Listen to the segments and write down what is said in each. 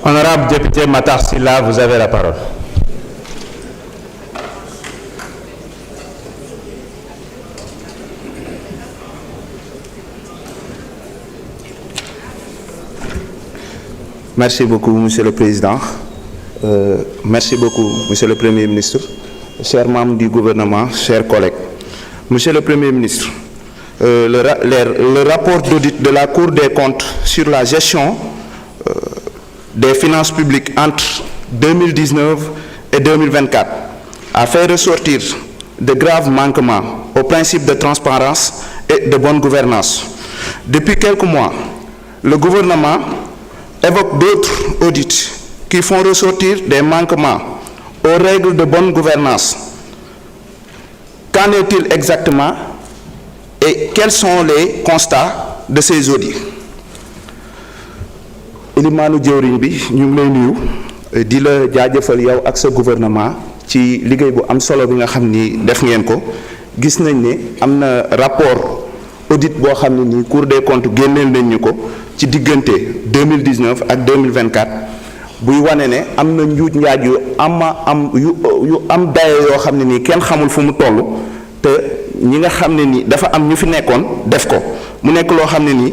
Honorable député Matar Sylla, vous avez la parole. Merci beaucoup, Monsieur le Président. Merci beaucoup, Monsieur le Premier ministre, chers membres du gouvernement, chers collègues. Monsieur le Premier ministre, le rapport d'audit de la Cour des comptes sur la gestion des finances publiques entre 2019 et 2024 a fait ressortir de graves manquements aux principes de transparence et de bonne gouvernance. Depuis quelques mois, le gouvernement évoque d'autres audits qui font ressortir des manquements aux règles de bonne gouvernance. Qu'en est-il exactement et quels sont les constats de ces audits? Ilimaanu jëwriñ bi ñu ngi lay nuyu di la jaajëfal yow ak sa gouvernement ci liggéey bu am solo bi nga xam ni def ngeen ko. Gis nañ ne am na rapport audit boo xam ne nii Cour des comptes génneel nañ ñu ko ci diggante 2019 ak 2024 buy wane ne am na njuuj njaaj yu am daye yoo xam ne nii kenn xamul fu mu toll te ñi nga xam ne nii dafa am ñu fi nekkoon def ko mu nekk loo xam ne nii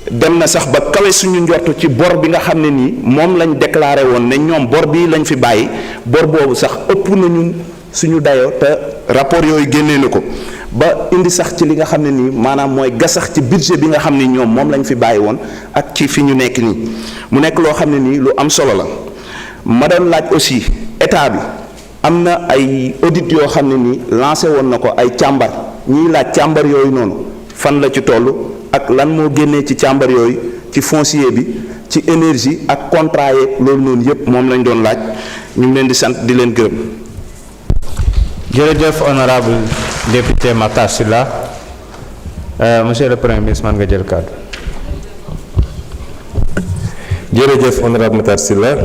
dem na sax ba kawe suñu njortu ci bor bi nga xam ne nii moom lañ déclaré woon ne ñoom bor bii lañ fi bàyyi bor boobu sax ëpp nañu suñu dayoo te rapport yooyu génnee na ko ba indi sax ci li nga xam ne nii maanaam mooy gasax ci budget bi nga xam ne ñoom moom lañ fi bàyyi woon ak ci fi ñu nekk nii mu nekk loo xam ne nii lu am solo la. ma doon laaj aussi état bi am na ay audit yoo xam ne nii lancé woon na ko ay càmbar ñiy laaj càmbar yooyu noonu fan la ci toll ak lan moo génnee ci càmbar yooyu ci foncier bi ci énergie ak contrat yeeg loolu noonu yépp moom lañ doon laaj ñu ngi leen di sant di leen gërëm. jërëjëf honorable député Matar Sylla. Monsieur le Premier ministre man nga jël kàddu. jërëjëf honorable Matar Sylla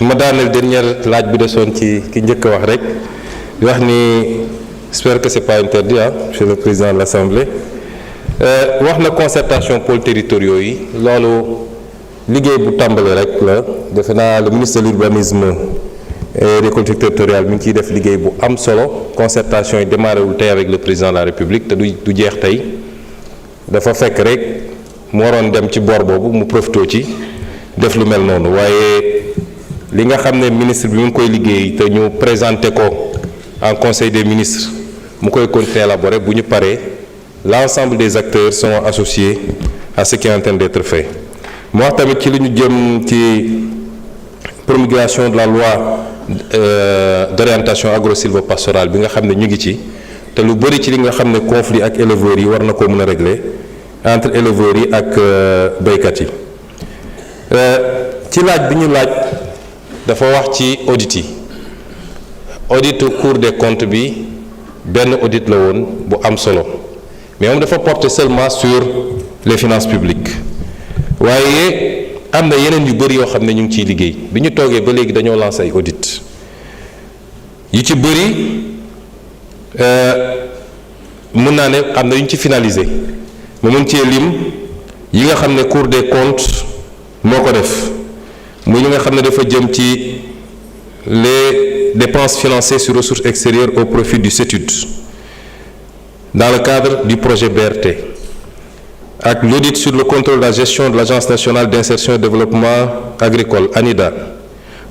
ma daaneel dernier laaj bi desoon ci ki njëkk a wax rek di wax ni j'espère que c'est pas interdit monsieur le président de l'Assemblée wax na concertation pôles territoriaux yi loolu liggéey bu tàmbali rek la defe naa le ministre de l'urbanisme et des collectivités territoriales mi ngi ciy def liggéey bu am solo concertation yi démarré wul tey avec le président de la République te du jeex tey dafa fekk rek mu waroon dem ci bor boobu mu profité ci def lu mel noonu waaye li nga xam ne ministre bi mu ngi koy liggéey te ñu présenté ko en conseil des ministres mu koy continuer élaborer bu ñu paree l'ensemble des acteurs sont associés à ce qui est en train d'être fait. mu wax tamit ci li ñu jëm ci promulgation de la loi d'orientation agro-sylvo-pastorale bi nga xam ne ñu ngi ci te lu bëri ci li nga xam ne conflit ak éleveurs yi war na koo mën a régler entre éleveurs yi ak béykat yi ci laaj bi ñu laaj dafa wax ci audit yi auditu Cour des comptes bi benn audit la woon bu am solo mais moom dafa porter seulement sur les finances publiques waaye am na yeneen yu bëri yoo xam ne ñu ngi ciy liggéey bi ñu toogee ba léegi dañoo lancé ay audit yu ci bëri mën naa ne am na yu ñu ci finalisé mu mën cee lim yi nga xam ne Cour des comptes moo ko def muy li nga xam ne dafa jëm ci les dépenses financées sur ressources extérieures au profit du CETUD dans le cadre du projet BRT ak l'audit sur le contrôle de la gestion de l'Agence nationale d'insertion et de développement agricole ANIDA,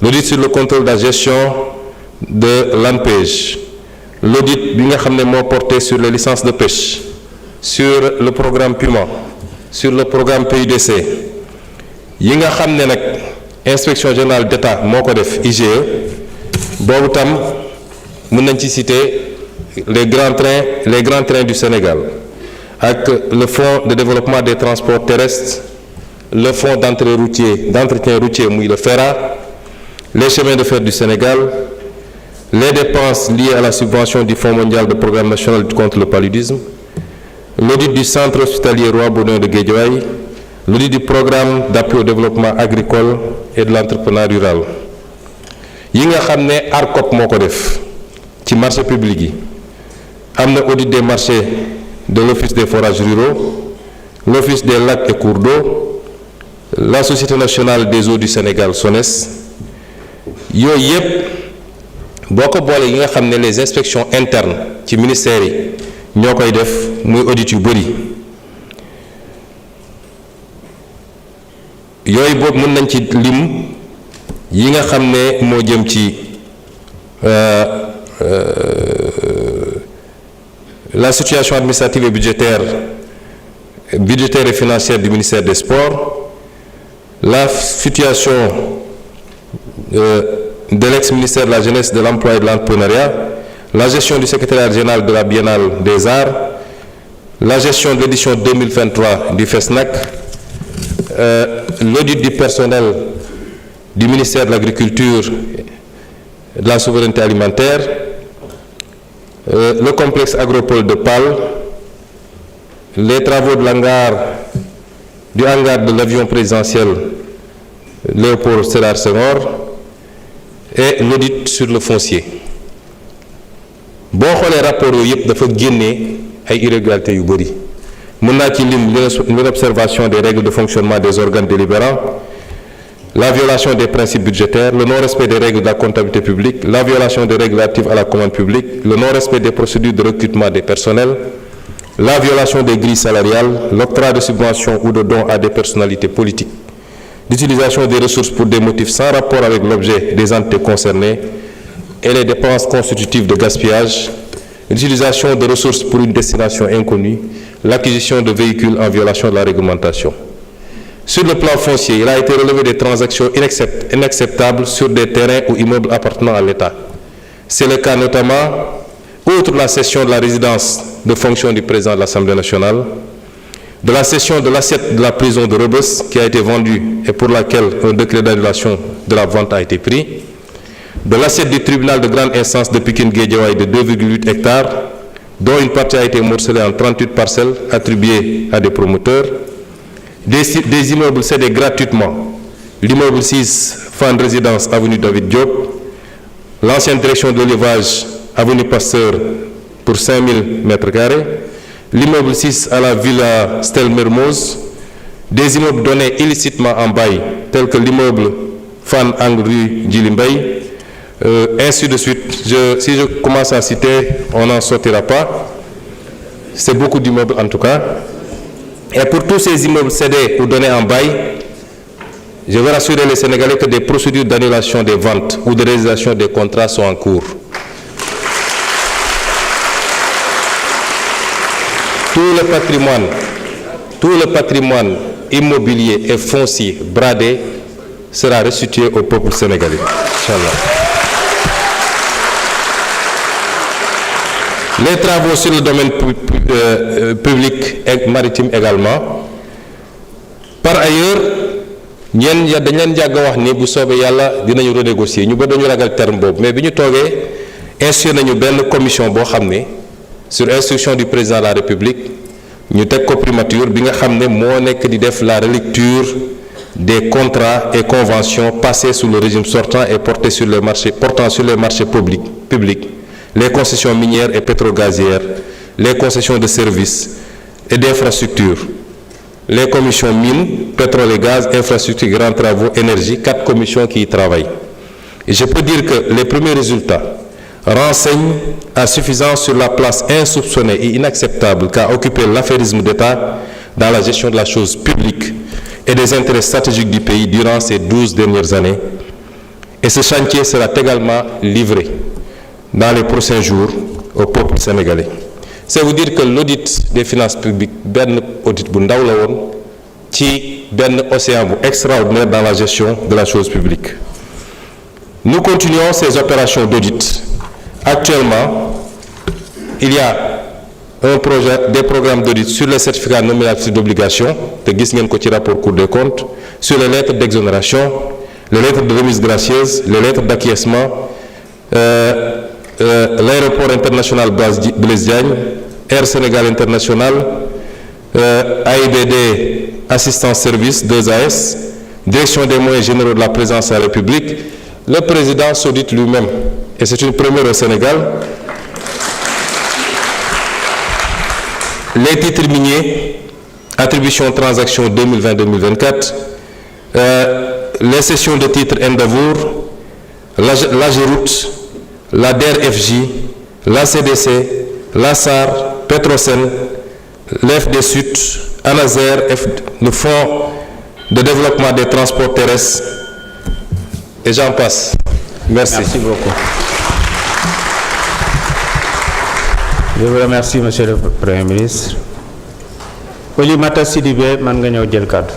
l'audit sur le contrôle de la gestion de l'ANPEJ, l'audit bi nga xam ne moo porté sur les licences de pêche, sur le programme PUMA, sur le programme PUDC yi nga xam ne nag inspection générale d'État moo ko def IGE boobu tam mën nañ ci citer les grands trains du Sénégal ak le fonds de développement des transports terrestres, le fonds d'entretien routier muy le FERA, les chemins de fer du Sénégal, les dépenses liées à la subvention du Fonds mondial de programme national contre le paludisme, l'audit du centre hospitalier Roi Baudouin de Guédiawaye, l'audit du programme d'appui au développement agricole et de l'entrepreneuriat rural yi nga xam ne ARCOP moo ko def ci marché public yi am na audit des marchés de l'office des forages ruraux, l'office des lacs et cours d'eau, la Société nationale des eaux du Sénégal SONES yooyu yëpp boo ko boole yi nga xam ne les inspections internes ci ministères yi ñoo koy def muy audit yu bëri yooyu boobu mën nañ ci lim yi nga xam ne moo jëm ci la situation administrative et budgétaire et financière du ministère des Sports, la situation de l'ex-ministère de la Jeunesse, de l'Emploi et de l'Entrepreneuriat, la gestion du secrétariat général de la Biennale des Arts, la gestion de l'édition 2023 du FESNAC, l'audit du personnel du ministère de l'Agriculture et de la Souveraineté alimentaire, le complexe agropole de Pâle, les travaux de du hangar de l'avion présidentiel Léopold Sédar Senghor et l'audit sur le foncier. boo xoolee rapport yooyu yëpp dafa génne ay irrégularités yu bëri mën naa ci lim l'observation des règles de fonctionnement des organes délibérants, la violation des principes budgétaires, le non-respect des règles de la comptabilité publique, la violation des règles relatives à la commande publique, le non-respect des procédures de recrutement des personnels, la violation des grilles salariales, l'octroi de subventions ou de dons à des personnalités politiques, l'utilisation des ressources pour des motifs sans rapport avec l'objet des entités concernées et les dépenses constitutives de gaspillage, l'utilisation de ressources pour une destination inconnue, l'acquisition de véhicules en violation de la réglementation. Sur le plan foncier, il a été relevé des transactions inacceptables sur des terrains ou immeubles appartenant à l'État. C'est le cas notamment, outre la cession de la résidence de fonction du président de l'Assemblée nationale, de la cession de l'assiette de la prison de Rebeuss qui a été vendue et pour laquelle un décret d'annulation de la vente a été pris, de l'assiette du tribunal de grande instance de Pikine-Guédiawaye de 2,8 hectares, dont une partie a été morcelée en 38 parcelles attribuées à des promoteurs, des immeubles cédés gratuitement, l'immeuble 6, Fan Résidence, avenue David Diop, l'ancienne direction de l'élevage, avenue Pasteur, pour 5000 m², l'immeuble 6 à la villa Stel Mermoz, des immeubles donnés illicitement en bail, tels que l'immeuble Fan Ang rue Djilimbey, ainsi de suite. Si je commence à citer, on n'en sortira pas. C'est beaucoup d'immeubles en tout cas. Et pour tous ces immeubles cédés ou donnés en bail, je veux rassurer les Sénégalais que des procédures d'annulation des ventes ou de résiliation des contrats sont en cours. Tout le patrimoine immobilier et foncier bradé sera restitué au peuple sénégalais. Inch'Allah. Les travaux sur le domaine public et maritime également. Par ailleurs, dañ leen jàgg wax ni bu soobee yàlla dinañu renégocier ñu ba dañu ragal terme boobu mais bi ñu toogee institué nañu benn commission boo xam ne sur instruction du président de la République ñu teg ko primature bi nga xam ne moo nekk di def la relecture des contrats et conventions passés sous le régime sortant et portant sur les marchés publics, les concessions minières et pétrogazières, les concessions de services et d'infrastructures, les commissions mines, pétrole et gaz, infrastructures, grands travaux, énergie, 4 commissions qui y travaillent. Et je peux dire que les premiers résultats renseignent à suffisance sur la place insoupçonnée et inacceptable qu'a occupé l'affairisme d'État dans la gestion de la chose publique et des intérêts stratégiques du pays durant ces 12 dernières années. Et ce chantier sera également livré dans les prochains jours au peuple sénégalais. C'est vous dire que l'audit des finances publiques, ben audit bu ndaw la woon ci ben océan bu extraordinaire dans la gestion de la chose publique. Nous continuons ces opérations d'audit. Actuellement, il y a des programmes d'audit sur les certificats nominatifs d'obligation, te gis ngeen ko ci rapport Cour des comptes, sur les lettres d'exonération, les lettres de remise gracieuse, les lettres d'acquiescement, l'aéroport international Blaise Diagne, Air Sénégal International, AIBD Assistance Service 2AS, Direction des moyens généraux de la présidence de la République. Le président s'audite lui-même, et c'est une première au Sénégal. Les titres miniers, attribution transaction 2020-2024, les cessions de titres Endeavour, l'AGEROUTE, la DER/FJ, la CDC, la SAR, Petrosen, l'FD Sud, ANASER, le Fonds de développement des transports terrestres, et j'en passe. Merci. Merci beaucoup. Je vous remercie, Monsieur le Premier ministre. Oulimata Sidibé, man nga ñëw jël kàddu.